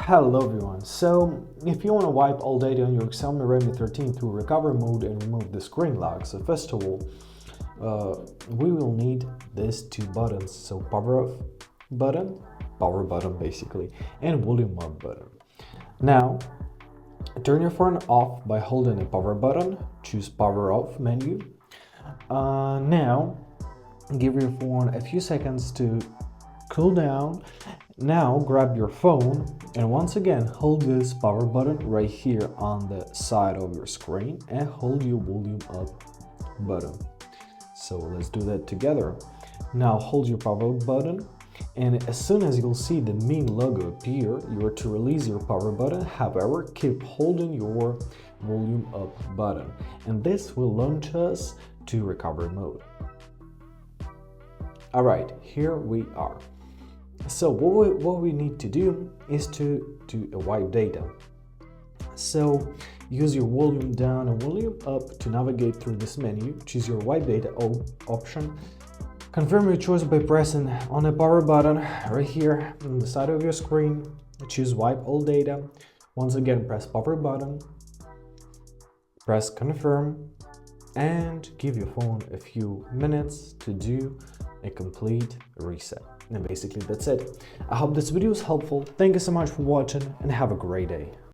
Hello everyone, so if you want to wipe all data on your Xiaomi Redmi 13 through recovery mode and remove the screen lock, so first of all, we will need these two buttons, so power off button, power button basically, and volume up button. Now, turn your phone off by holding the power button, choose power off menu. Now, give your phone a few seconds to cool down. Now grab your phone and once again hold this power button right here on the side of your screen and hold your volume up button. So let's do that together. Now hold your power button, and as soon as you'll see the main logo appear, you are to release your power button. However, keep holding your volume up button, and this will launch us to recovery mode. Alright, here we are. So what we need to do is to wipe data. So use your volume down and volume up to navigate through this menu. Choose your wipe data option. Confirm your choice by pressing on the power button right here on the side of your screen. Choose wipe all data. Once again, press power button, press confirm, and give your phone a few minutes to do a complete reset. And basically that's it. I hope this video was helpful. Thank you so much for watching and have a great day.